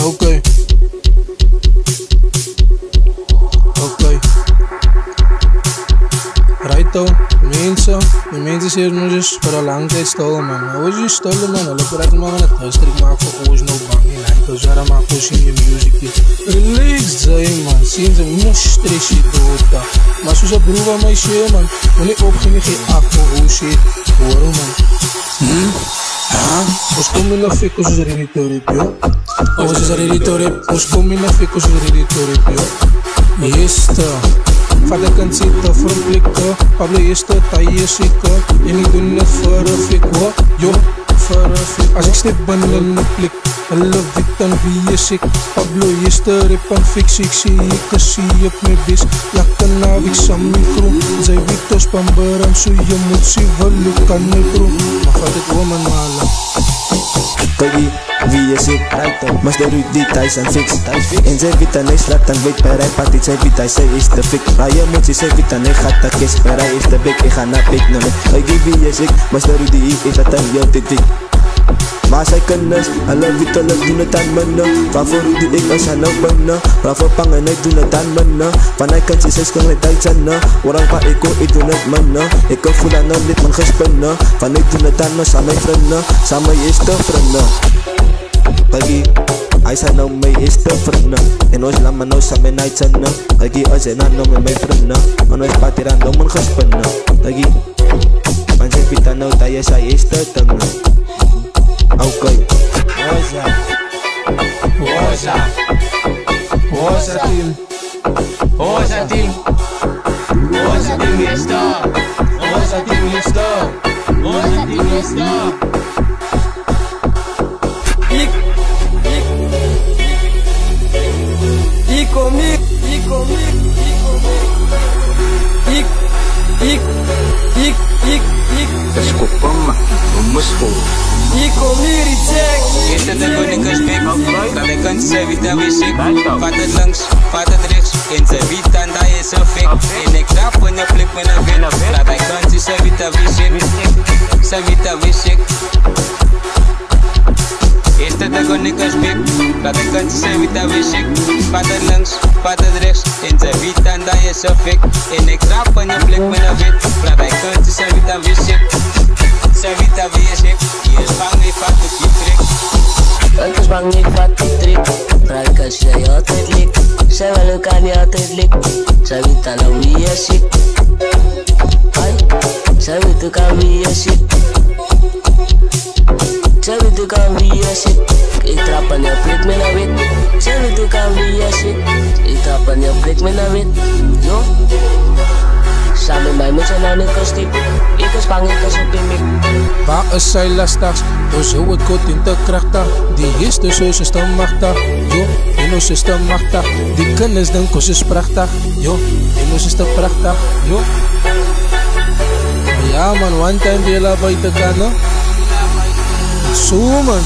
Oké. Righto, de mensen zeggen nu dus voor een lange tijd stil man. Hoe is stil man? Hulle praat maar met het huisstrik maak voor oors nou bang en hij kan zwaar maak voor zien je music. Relax zijn man, zien ze niet stress je dood. Maar zoals een broer van mij shit man, wanneer ik opging geen afval hoe shit. Hoor man. Os kom in na fico os reditores pio. Os reditores, os kom in na fico os reditores pio. Esta, vader kan zitten voor een blikje. Pablo esta, taille zieke. En ik doe het voor een fico. Yo, voor een fico. Als ik stip ben in de blik, hallo wit dan wie is ik. Pablo esta, rip en fix. Ik zie ik zie op mijn bis. Lakken na ik sam micro. Zij wit als pamberam, zo je moet zien wel lukt aan mijn bro. Maar gaat het woman malen. Kijk wie is ik, mas de Rudy thuis en fix. En zij weet aan hij straat en weet bij rij party. Zij weet hij, zij is de fik. Maar je moet zij weet aan hij gaat de kist. Bij rij is de bik, ik ga naar pik nummer. Kijk wie is ik, mas de Rudy is dat aan jou dit dik. Maar zij kennis, hulle weet hulle doen het aan minne. Waarvoor Rudy ik als hij nou binnen. Waarvoor pang en ik doen het aan minne. Van hij kan zij skong het uit zijn. Orang pa ik doen het minne. Ik kan voelen aan hem dit man gespinnen. Van ik doen het aan me, samen mijn vrienden. Samen is de vrienden. Pagi, hij zei nou mij is de vrienden. En ons laat me nou samen uit zijn. Pagi, als hij nou met mijn vrienden. En ons party aan nou man gespinnen. Pagi, man zij weet nou dat je zij is de dingen. Okay. Oza team. Oza team. Oza team is daar. Oza team is daar. Oza team is daar. Desculpa, vamos por. Eerste de koninkas big, dat ik kan ze weten wie ik. Vat het links, vat het rechts, en ze weten dat is een fik. En ik trap en je flik met een wit, dat ik kan ze weten wie ik. Ze weten wie ik. Eerste de koninkas big, dat ik kan ze weten wie ik. Vat het links, vat het rechts, en ze weten dat is een fik. En ik trap en je flik met een wit, dat ik kan ze weten wie ik. Zij weet dat wie is ik, die is bang niet van de trick. Het is bang niet van de trick. Vraag als jij altijd likt. Zij wil elkaar niet altijd likt. Zij weet dan nou wie is ik. Zij weet ook al wie is ik. Zij weet ook al wie is ik. Ik trap aan je prik met een wit. Zij weet ook al wie is ik. Ik trap aan je prik met een wit. Yo. Samen mij moet je nou niet kosten. Ik is bang, ik is op de mik. Waar is zij lastig? Dus hoe het goed in te krachten. Die is de zo system machtig. Jo, in ons system machtig. Die kennis denk ons is prachtig. Jo, in ons is te prachtig. Jo. Ja man, one time die la buiten kan. Zo man.